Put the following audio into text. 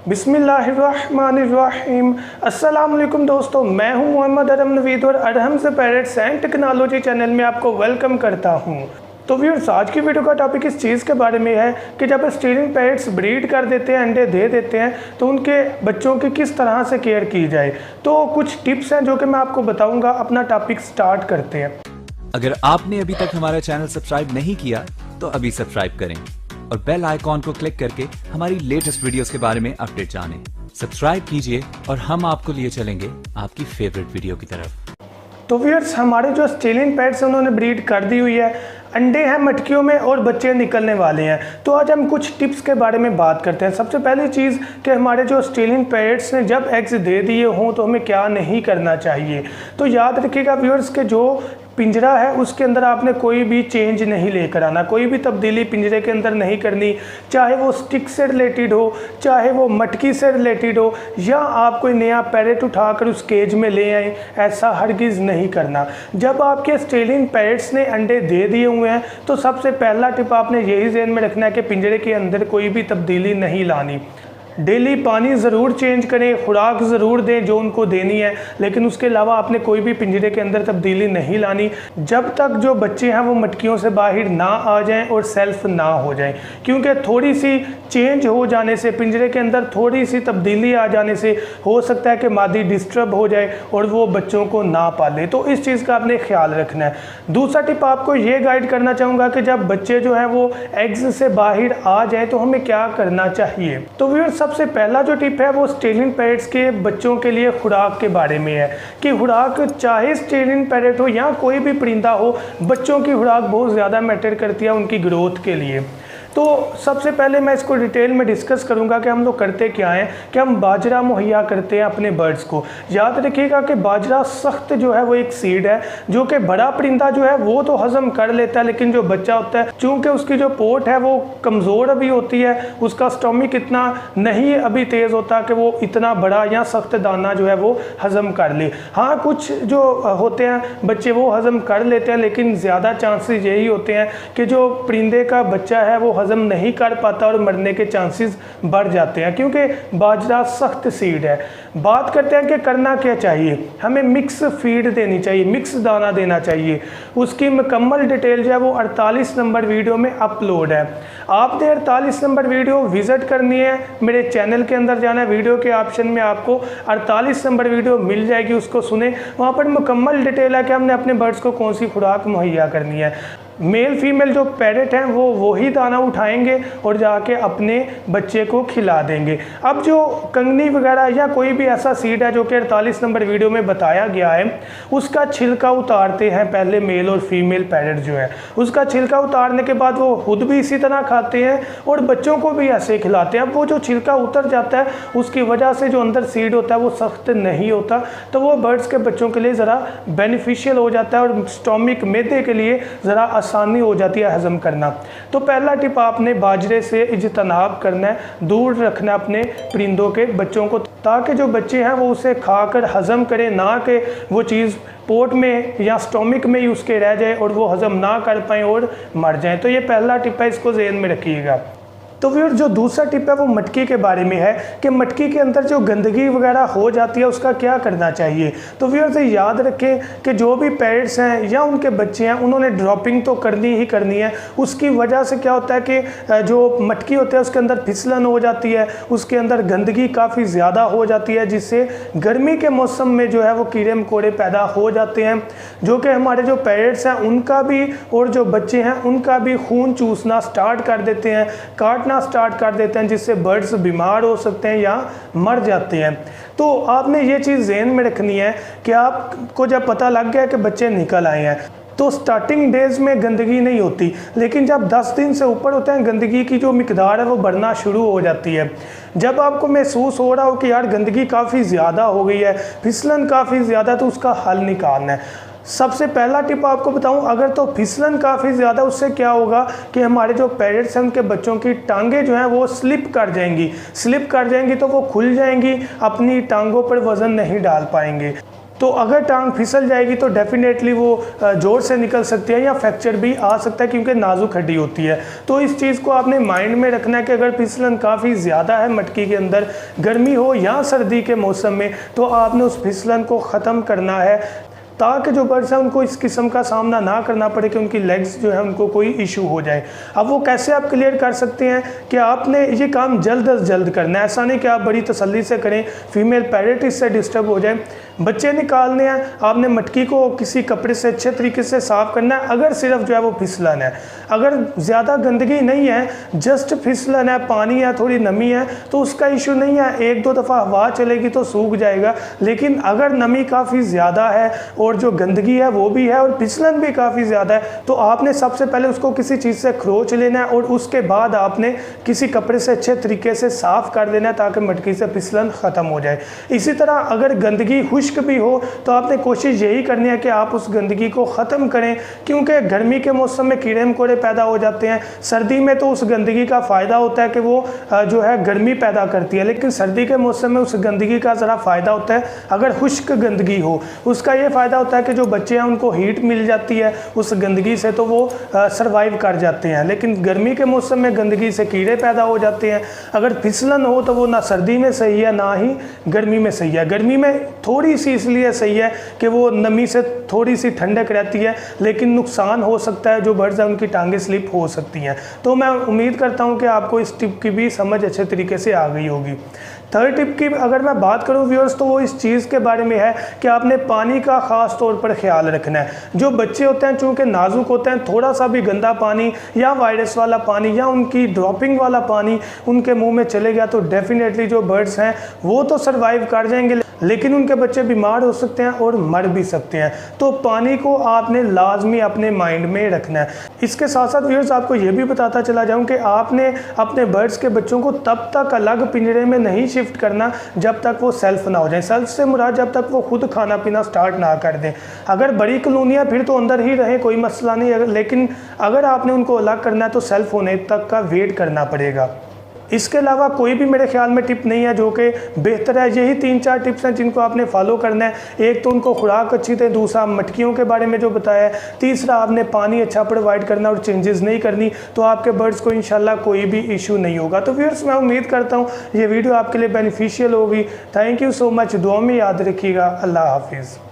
बिस्मिल्लाहिर्रहमानिर्रहीम। अस्सलाम वालेकुम दोस्तों, मैं हूं मोहम्मद अरम नवीद और अरहम से पेरेंट्स एंड टेक्नोलॉजी चैनल में आपको वेलकम करता हूं। तो व्यूअर्स, आज की वीडियो का टॉपिक इस चीज़ के बारे में है कि जब स्टीलिंग पैरेट्स ब्रीड कर देते हैं, अंडे दे देते हैं, तो उनके बच्चों की किस तरह से केयर की जाए। तो कुछ टिप्स हैं जो कि मैं आपको बताऊँगा। अपना टॉपिक स्टार्ट करते हैं। अगर आपने अभी तक हमारा चैनल सब्सक्राइब नहीं किया तो अभी सब्सक्राइब करें और बेल आइकॉन को क्लिक करके हमारी लेटेस्ट वीडियोस के बारे में अपडेट जानें। सब्सक्राइब कीजिए और हम आपको लिए चलेंगे आपकी फेवरेट वीडियो की तरफ। तो व्यूअर्स, हमारे जो स्टीलिंग पैरेट्स हैं उन्होंने ब्रीड कर दी हुई है, अंडे हैं मटकियों में और बच्चे निकलने वाले हैं। तो आज हम कुछ टिप्स के बारे में बात करते हैं। सबसे पहली चीज़ कि हमारे जो स्टीलिंग पैरेट्स ने जब एग्स दे दिए हों तो हमें क्या नहीं करना चाहिए। तो याद रखिएगा व्यूअर्स के जो पिंजरा है उसके अंदर आपने कोई भी चेंज नहीं लेकर आना, कोई भी तब्दीली पिंजरे के अंदर नहीं करनी, चाहे वो स्टिक से रिलेटेड हो, चाहे वो मटकी से रिलेटेड हो, या आप कोई नया पैरेट उठाकर उस केज में ले आए, ऐसा हरगिज़ नहीं करना। जब आपके स्टीलिंग पैरेट्स ने अंडे दे दिए हुए हैं तो सबसे पहला टिप आपने यही ध्यान में रखना है कि पिंजरे के अंदर कोई भी तब्दीली नहीं लानी। डेली पानी ज़रूर चेंज करें, खुराक ज़रूर दें जो उनको देनी है, लेकिन उसके अलावा आपने कोई भी पिंजरे के अंदर तब्दीली नहीं लानी जब तक जो बच्चे हैं वो मटकियों से बाहर ना आ जाएं और सेल्फ ना हो जाएं। क्योंकि थोड़ी सी चेंज हो जाने से, पिंजरे के अंदर थोड़ी सी तब्दीली आ जाने से हो सकता है कि मादी डिस्टर्ब हो जाए और वो बच्चों को ना पाले। तो इस चीज़ का आपने ख्याल रखना है। दूसरा टिप आपको ये गाइड करना चाहूँगा कि जब बच्चे जो हैं वो एग्स से बाहर आ जाए तो हमें क्या करना चाहिए। तो व्यूअर्स, सबसे पहला जो टिप है वो स्टीलिंग पैरेट्स के बच्चों के लिए खुराक के बारे में है कि खुराक, चाहे स्टीलिंग पैरेट हो या कोई भी परिंदा हो, बच्चों की खुराक बहुत ज़्यादा मैटर करती है उनकी ग्रोथ के लिए। तो सबसे पहले मैं इसको डिटेल में डिस्कस करूंगा कि हम लोग करते क्या हैं कि हम बाजरा मुहैया करते हैं अपने बर्ड्स को। याद रखिएगा कि बाजरा सख्त जो है वो एक सीड है जो कि बड़ा परिंदा जो है वो तो हजम कर लेता है, लेकिन जो बच्चा होता है चूँकि उसकी जो पोट है वो कमज़ोर अभी होती है, उसका स्टोमिक इतना नहीं अभी तेज़ होता कि वो इतना बड़ा या सख्त दाना जो है वो हजम कर ले। हाँ, कुछ जो होते हैं बच्चे वो हजम कर लेते हैं, लेकिन ज़्यादा चांसेस यही होते हैं कि जो परिंदे का बच्चा है वो हजम नहीं कर पाता और मरने के चांसेस बढ़ जाते हैं क्योंकि बाजरा सख्त सीड है। बात करते हैं कि करना क्या चाहिए। हमें मिक्स फीड देनी चाहिए, मिक्स दाना देना चाहिए। उसकी मुकम्मल डिटेल जो है वो 48 नंबर वीडियो में अपलोड है। आपने 48 नंबर वीडियो विजिट करनी है, मेरे चैनल के अंदर जाना है, वीडियो के ऑप्शन में आपको 48 नंबर वीडियो मिल जाएगी, उसको सुने। वहाँ पर मुकम्मल डिटेल है कि हमने अपने बर्ड्स को कौन सी खुराक मुहैया करनी है। मेल फीमेल जो पैरेट हैं वो वही दाना उठाएंगे और जाके अपने बच्चे को खिला देंगे। अब जो कंगनी वगैरह या कोई भी ऐसा सीड है जो कि 48 नंबर वीडियो में बताया गया है, उसका छिलका उतारते हैं पहले मेल और फीमेल पैरेट जो है। उसका छिलका उतारने के बाद वो खुद भी इसी तरह खाते हैं और बच्चों को भी ऐसे खिलाते हैं। अब वो जो छिलका उतर जाता है उसकी वजह से जो अंदर सीड होता है वो सख्त नहीं होता, तो वो बर्ड्स के बच्चों के लिए ज़रा बेनिफिशियल हो जाता है और स्टोमिक मैदे के लिए ज़रा आसानी हो जाती है हजम करना। तो पहला टिप आपने बाजरे से इज्तनाब करना है, दूर रखना अपने परिंदों के बच्चों को, ताकि जो बच्चे हैं वो उसे खाकर हजम करें, ना कि वो चीज़ पोट में या स्टोमिक में ही उसके रह जाए और वो हजम ना कर पाएँ और मर जाएं। तो ये पहला टिप है, इसको ज़हन में रखिएगा। तो फिर जो दूसरा टिप है वो मटकी के बारे में है कि मटकी के अंदर जो गंदगी वगैरह हो जाती है उसका क्या करना चाहिए। तो फिर से याद रखें कि जो भी पेरेंट्स हैं या उनके बच्चे हैं उन्होंने ड्रॉपिंग तो करनी ही करनी है। उसकी वजह से क्या होता है कि जो मटकी होती है उसके अंदर फिसलन हो जाती है, उसके अंदर गंदगी काफ़ी ज़्यादा हो जाती है, जिससे गर्मी के मौसम में जो है वो कीड़े मकोड़े पैदा हो जाते हैं, जो कि हमारे जो पेरेंट्स हैं उनका भी और जो बच्चे हैं उनका भी खून चूसना स्टार्ट कर देते हैं, काटना स्टार्ट कर देते हैं, जिससे बर्ड्स बीमार हो सकते हैं या मर जाते हैं। तो आपने ये चीज़ ज़हन में रखनी है कि आपको जब पता लग गया कि बच्चे निकल आए हैं तो स्टार्टिंग डेज में गंदगी नहीं होती, लेकिन जब 10 दिन से ऊपर होते हैं गंदगी की जो मिकदार है वो बढ़ना शुरू हो जाती है। जब आपको महसूस हो रहा हो कि यार गंदगी काफ़ी ज़्यादा हो गई है, फिसलन काफ़ी ज़्यादा, तो उसका हल निकालना है। सबसे पहला टिप आपको बताऊं, अगर तो फिसलन काफ़ी ज़्यादा, उससे क्या होगा कि हमारे जो पैरेट्स हैं उनके बच्चों की टांगें जो हैं वो स्लिप कर जाएंगी। स्लिप कर जाएंगी तो वो खुल जाएंगी, अपनी टांगों पर वज़न नहीं डाल पाएंगे। तो अगर टांग फिसल जाएगी तो डेफिनेटली वो जोर से निकल सकती है या फ्रैक्चर भी आ सकता है, क्योंकि नाजुक हड्डी होती है। तो इस चीज़ को आपने माइंड में रखना है कि अगर फिसलन काफ़ी ज़्यादा है मटकी के अंदर, गर्मी हो या सर्दी के मौसम में, तो आपने उस फिसलन को ख़त्म करना है, ताकि जो बर्ड्स हैं उनको इस किस्म का सामना ना करना पड़े कि उनकी लेग्स जो है उनको कोई इशू हो जाए। अब वो कैसे आप क्लियर कर सकते हैं कि आपने ये काम जल्द अज जल्द करना है। ऐसा नहीं कि आप बड़ी तसल्ली से करें, फीमेल पैरेट इससे डिस्टर्ब हो जाए। बच्चे निकालने हैं, आपने मटकी को किसी कपड़े से अच्छे तरीके से साफ़ करना है। अगर सिर्फ जो है वो फिसलन है, अगर ज़्यादा गंदगी नहीं है, जस्ट फिसलन है, पानी है, थोड़ी नमी है, तो उसका इशू नहीं है, एक दो दफ़ा हवा चलेगी तो सूख जाएगा। लेकिन अगर नमी काफ़ी ज़्यादा है और जो गंदगी है वो भी है और फिसलन भी काफ़ी ज़्यादा है, तो आपने सबसे पहले उसको किसी चीज़ से खरोच लेना है और उसके बाद आपने किसी कपड़े से अच्छे तरीके से साफ़ कर देना है, ताकि मटकी से फिसलन ख़त्म हो जाए। इसी तरह अगर गंदगी खुश्क भी हो तो आपने कोशिश यही करनी है कि आप उस गंदगी को ख़त्म करें, क्योंकि गर्मी के मौसम में कीड़े मकोड़े पैदा हो जाते हैं। सर्दी में तो उस गंदगी का फ़ायदा होता है कि वो जो है गर्मी पैदा करती है, लेकिन सर्दी के मौसम में उस गंदगी का ज़रा फ़ायदा होता है अगर खुश्क गंदगी हो। उसका ये फ़ायदा होता है कि जो बच्चे हैं उनको हीट मिल जाती है उस गंदगी से, तो वो सर्वाइव कर जाते हैं। लेकिन गर्मी के मौसम में गंदगी से कीड़े पैदा हो जाते हैं। अगर फिसलन हो तो वो ना सर्दी में सही है ना ही गर्मी में सही है। गर्मी में थोड़ी सी इसलिए सही है कि वो नमी से थोड़ी सी ठंडक रहती है, लेकिन नुकसान हो सकता है, जो बर्ड्स हैं उनकी टांगें स्लिप हो सकती हैं। तो मैं उम्मीद करता हूँ कि आपको इस टिप की भी समझ अच्छे तरीके से आ गई होगी। थर्ड टिप की अगर मैं बात करूं व्यूअर्स, तो वो इस चीज़ के बारे में है कि आपने पानी का ख़ास तौर पर ख्याल रखना है। जो बच्चे होते हैं चूँकि नाजुक होते हैं, थोड़ा सा भी गंदा पानी या वायरस वाला पानी या उनकी ड्रॉपिंग वाला पानी उनके मुंह में चले गया तो डेफिनेटली जो बर्ड्स हैं वो तो सर्वाइव कर जाएंगे, लेकिन उनके बच्चे बीमार हो सकते हैं और मर भी सकते हैं। तो पानी को आपने लाजमी अपने माइंड में रखना है। इसके साथ साथ व्यूअर्स आपको ये भी बताता चला जाऊं कि आपने अपने बर्ड्स के बच्चों को तब तक अलग पिंजरे में नहीं शिफ्ट करना जब तक वो सेल्फ ना हो जाए। सेल्फ से मुराद जब तक वो खुद खाना पीना स्टार्ट ना कर दें। अगर बड़ी कॉलोनियाँ फिर तो अंदर ही रहें, कोई मसला नहीं, लेकिन अगर आपने उनको अलग करना है तो सेल्फ होने तक का वेट करना पड़ेगा। इसके अलावा कोई भी मेरे ख्याल में टिप नहीं है जो कि बेहतर है। यही 3-4 टिप्स हैं जिनको आपने फॉलो करना है। एक तो उनको खुराक अच्छी थी, दूसरा मटकियों के बारे में जो बताया है, तीसरा आपने पानी अच्छा प्रोवाइड करना और चेंजेस नहीं करनी, तो आपके बर्ड्स को इंशाल्लाह कोई भी इशू नहीं होगा। तो व्यूअर्स मैं उम्मीद करता हूँ ये वीडियो आपके लिए बेनिफिशियल होगी। Thank you so much. दुआ में याद रखिएगा। अल्लाह हाफिज़।